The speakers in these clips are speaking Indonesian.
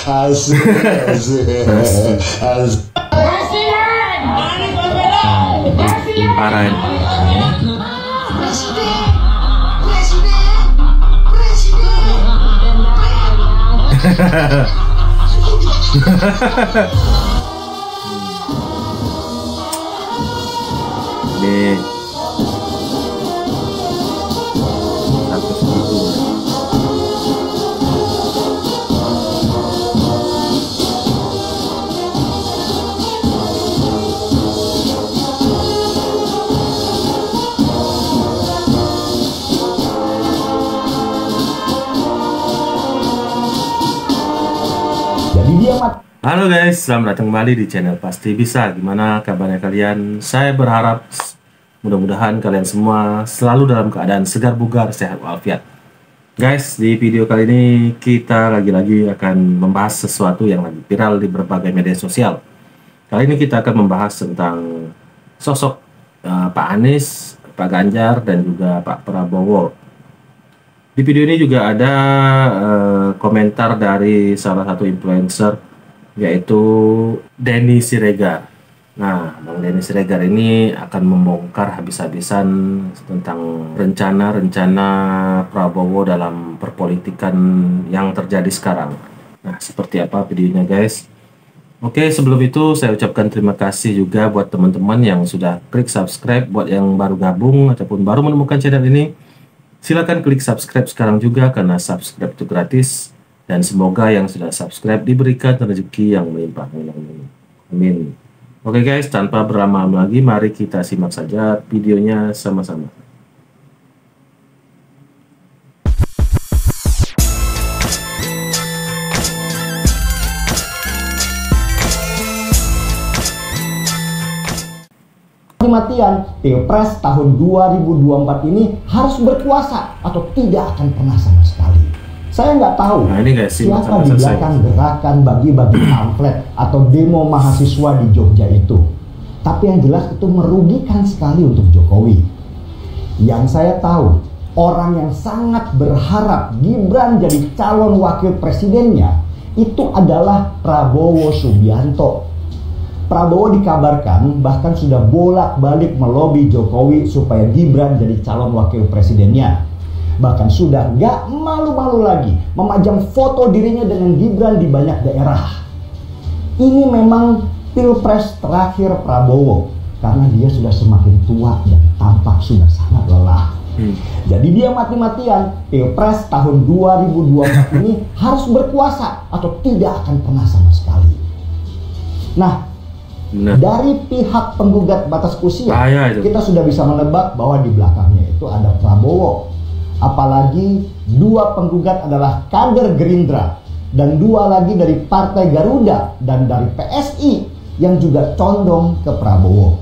Asik, asik, asik. Parah ini. Nih. Satu segitu. Halo guys, selamat datang kembali di channel Pasti Bisa. Gimana kabarnya kalian? Saya berharap mudah-mudahan kalian semua selalu dalam keadaan segar bugar, sehat walafiat. Guys, di video kali ini kita lagi-lagi akan membahas sesuatu yang lagi viral di berbagai media sosial. Kali ini kita akan membahas tentang sosok Pak Anies, Pak Ganjar, dan juga Pak Prabowo. Di video ini juga ada komentar dari salah satu influencer, yaitu Denny Siregar. Nah, Bang Denny Siregar ini akan membongkar habis-habisan tentang rencana-rencana Prabowo dalam perpolitikan yang terjadi sekarang. Nah, seperti apa videonya guys? Oke, sebelum itu saya ucapkan terima kasih juga buat teman-teman yang sudah klik subscribe. Buat yang baru gabung ataupun baru menemukan channel ini, silakan klik subscribe sekarang juga karena subscribe itu gratis. Dan semoga yang sudah subscribe diberikan rezeki yang melimpah. Amin. Oke guys, tanpa berlama-lama lagi, mari kita simak saja videonya sama-sama. Mati-matian Pilpres tahun 2024 ini harus berkuasa atau tidak akan pernah sama sekali. Saya nggak tahu siapa di belakang gerakan bagi-bagi pamflet atau demo mahasiswa di Jogja itu. Tapi yang jelas itu merugikan sekali untuk Jokowi. Yang saya tahu, orang yang sangat berharap Gibran jadi calon wakil presidennya itu adalah Prabowo Subianto. Prabowo dikabarkan bahkan sudah bolak-balik melobi Jokowi supaya Gibran jadi calon wakil presidennya. Bahkan sudah gak malu-malu lagi memajang foto dirinya dengan Gibran di banyak daerah. Ini memang Pilpres terakhir Prabowo karena dia sudah semakin tua dan tampak sudah sangat lelah. Jadi dia mati-matian Pilpres tahun 2024 ini harus berkuasa atau tidak akan pernah sama sekali. Nah, dari pihak penggugat batas usia, kita sudah bisa menebak bahwa di belakangnya itu ada Prabowo. Apalagi dua penggugat adalah kader Gerindra dan dua lagi dari Partai Garuda dan dari PSI yang juga condong ke Prabowo.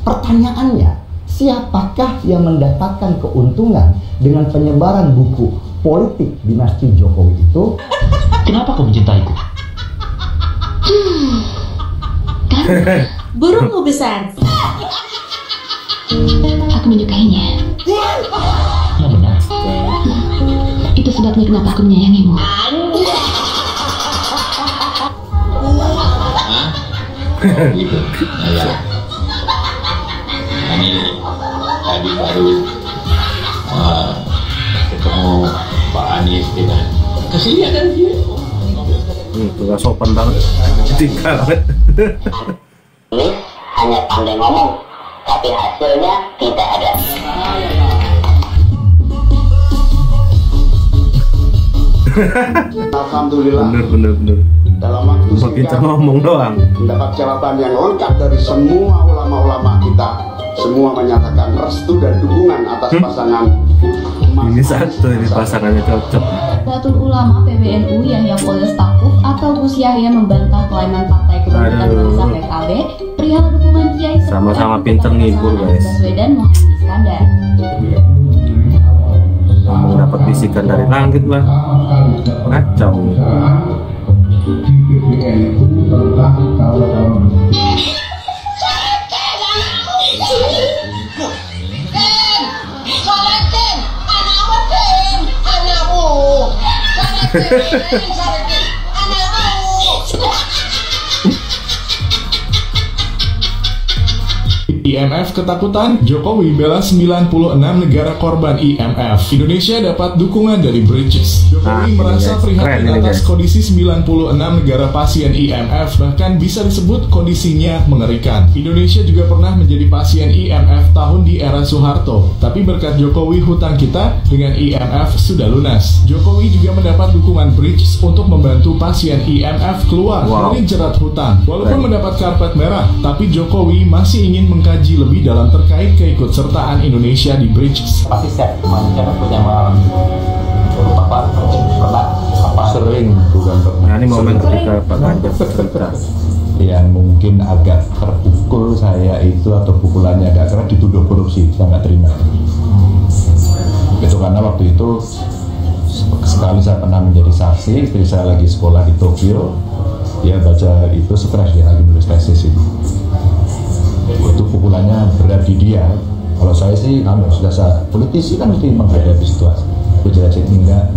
Pertanyaannya, siapakah yang mendapatkan keuntungan dengan penyebaran buku politik dinasti Jokowi itu? Kenapa kau mencintaiku? Kan burungmu besar. Aku menyukainya. Yang benar. Itu sebabnya kenapa aku menyayangimu. Gitu. Ya. Ini tadi baru ketemu Pak Anies dengan kasihan kan dia. Gak sopan banget. Tinggal banget. Ini hanya pandai ngomong, tapi hasilnya tidak ada. Alhamdulillah. Bener. Dalam waktu kita ngomong doang. Mendapat jawaban yang lengkap dari semua ulama-ulama kita. Semua menyatakan restu dan dukungan atas pasangan. Ini satu, ini pasangannya cocok. Nahdlatul Ulama PBNU Yahya Polrestakuf atau Gus Yahya membantah kelainan Partai Kebangkitan Bangsa PKB perihal dukungan Kiai sama-sama pinter ngibur guys. Baswedan Muhammad Iskandar. Dapat bisikan dari langit lah, kacau. IMF ketakutan, Jokowi bela 96 negara korban IMF. Indonesia dapat dukungan dari Bridges. Jokowi merasa prihatin atas kondisi 96 negara pasien IMF, bahkan bisa disebut kondisinya mengerikan. Indonesia juga pernah menjadi pasien IMF tahun di era Soeharto, tapi berkat Jokowi hutang kita dengan IMF sudah lunas. Jokowi juga mendapat dukungan Bridges untuk membantu pasien IMF keluar dari jerat hutang. Walaupun mendapat karpet merah, tapi Jokowi masih ingin mengkaji lebih dalam terkait keikutsertaan Indonesia di Bridges. Pasti setiap manusia punya pengalaman. Bapak pernah sering, bukan pernah. Nah, ini momen ketika Pak Ganjar bercerita yang mungkin agak terpukul saya itu, atau pukulannya agak keras, dituduh korupsi. Saya nggak terima itu, karena waktu itu sekali saya pernah menjadi saksi. Istri saya lagi sekolah di Tokyo, dia baca itu stres, dia lagi nulis tesis itu pukulannya berat di dia. Kalau saya sih, kalau sudah saya politisi kan mesti menghadapi situasi. Aku jelasin enggak.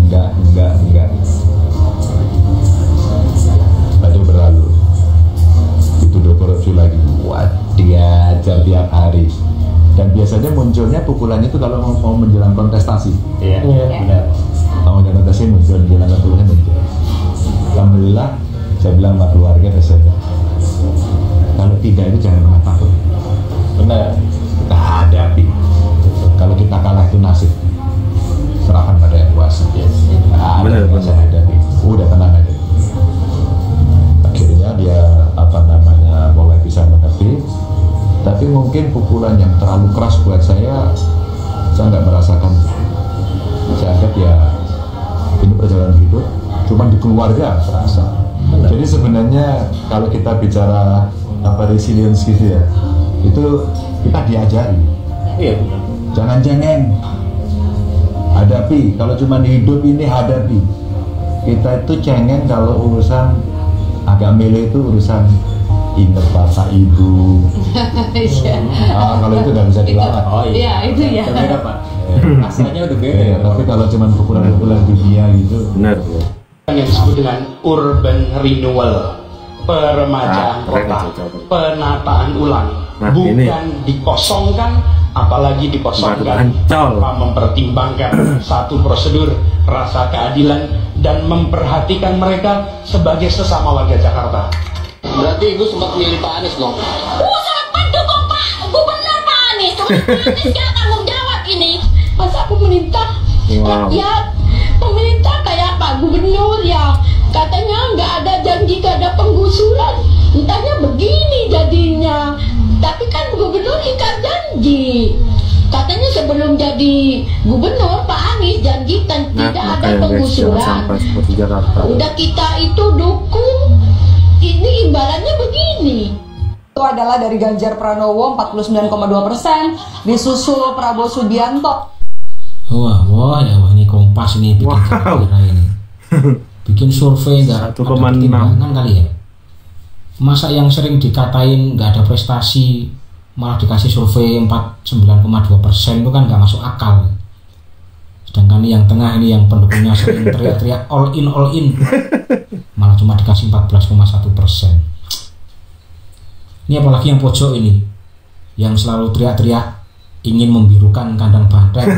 Lalu berlalu, dituduh korupsi lagi. Wah, dia ajar tiap hari. Dan biasanya munculnya pukulannya itu kalau mau menjelang kontestasi. Iya, benar. Mau menjelang kontestasi muncul, menjelang pukulannya muncul. Alhamdulillah, saya bilang sama keluarga biasanya, kalau tidak itu jangan pernah takut. Benar. Kita hadapi. Kalau kita kalah itu nasib. Serahkan pada yang kuasa. Benar. Saya hadapi. Udah tenang aja. Akhirnya dia mulai bisa mengerti. Tapi mungkin pukulan yang terlalu keras buat saya nggak merasakan. Saya anggap ya ini perjalanan hidup. Cuma di keluarga terasa. Jadi sebenarnya kalau kita bicara resilience gitu ya, itu kita diajari. Iya. Jangan cengeng, hadapi. Kalau cuma hidup ini hadapi. Kita itu cengeng kalau urusan agak milih, itu urusan ingat bapak ibu. Kalau itu nggak bisa dilawan. Oh iya, itu ya. Berbeda Pak. Rasanya udah beda. Ya, tapi kalau cuma pukulan-pukulan dunia gitu. Benar. Yang disebut dengan urban renewal, peremajaan kota, penataan ulang, bukan dikosongkan, apalagi dikosongkan tanpa mempertimbangkan satu prosedur, rasa keadilan, dan memperhatikan mereka sebagai sesama warga Jakarta. Berarti Ibu sempat milih Pak Anies dong? Sangat mendukung Pak Gubernur Pak Anies. Pak Anies gak tanggung jawab ini. Masa pemerintah rakyat, pemerintah kayak Pak Gubernur ya, katanya nggak ada janji, nggak ada penggusuran, entahnya begini jadinya. Tapi kan Gubernur ikat janji, katanya sebelum jadi Gubernur Pak Anies janjikan tidak ada penggusuran. Udah kita itu dukung, ini imbalannya begini. Itu adalah dari Ganjar Pranowo 49,2%, disusul Prabowo Subianto. Wah, ini Kompas ini bikin ini. Bikin survei nggak ada pertimbangan kali ya. Masa yang sering dikatain nggak ada prestasi malah dikasih survei 49,2% itu kan nggak masuk akal. Sedangkan yang tengah ini yang pendukungnya sering teriak-teriak all in malah cuma dikasih 14,1%. Ini apalagi yang pojok ini yang selalu teriak-teriak ingin membirukan kandang banteng,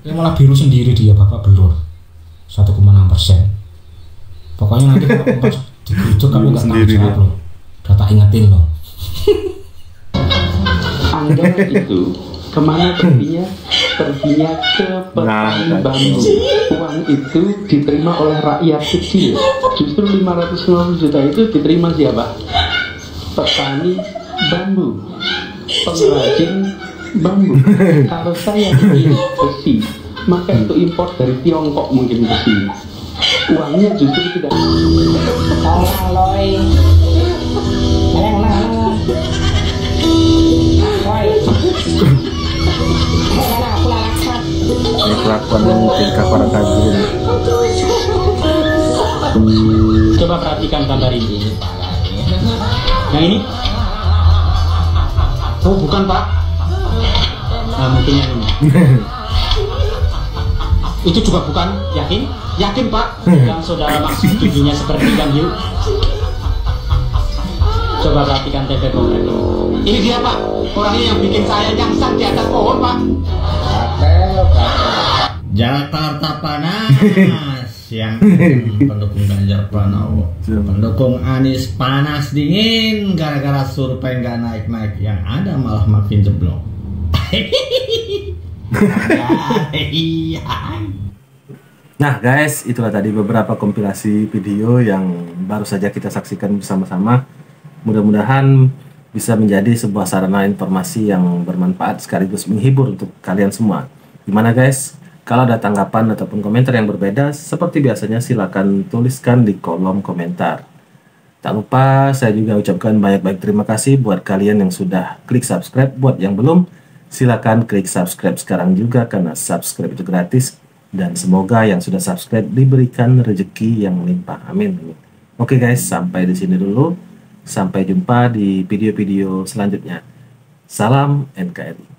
yang malah biru sendiri dia, Bapak Belur 1,6%. Pokoknya nanti kalau Kompas digeruduk kamu nggak tahu jawab loh, udah tak ingetin loh. Anggaran itu kemana perginya? Perginya ke petani bambu. Uang itu diterima oleh rakyat kecil. Justru 550 juta itu diterima siapa? Petani bambu, pengrajin bambu. Kalau saya ingin besi, maka itu impor dari Tiongkok mungkin besi. Uangnya justru tidak. Aloy. Kelakuan tingkah para kajian. Coba perhatikan gambar ini. Yang ini? Oh bukan Pak. Nah mungkin yang ini. Itu juga bukan, yakin? Yakin Pak? Yang saudara maksud tujuannya seperti Bang Yu. Coba perhatikan TV komplek. Ini dia Pak, orangnya yang bikin saya nyangsang di atas pohon Pak. Jakarta panas. Yang pendukung Ganjar Pranowo, pendukung Anies panas dingin gara-gara survei nggak naik-naik, yang ada malah makin jeblok. Nah guys, itulah tadi beberapa kompilasi video yang baru saja kita saksikan bersama-sama. Mudah-mudahan bisa menjadi sebuah sarana informasi yang bermanfaat sekaligus menghibur untuk kalian semua. Gimana guys? Kalau ada tanggapan ataupun komentar yang berbeda, seperti biasanya silakan tuliskan di kolom komentar. Tak lupa saya juga ucapkan banyak-banyak terima kasih buat kalian yang sudah klik subscribe. Buat yang belum, silakan klik subscribe sekarang juga karena subscribe itu gratis. Dan semoga yang sudah subscribe diberikan rezeki yang melimpah. Amin. Oke guys, sampai di sini dulu. Sampai jumpa di video-video selanjutnya. Salam NKRI.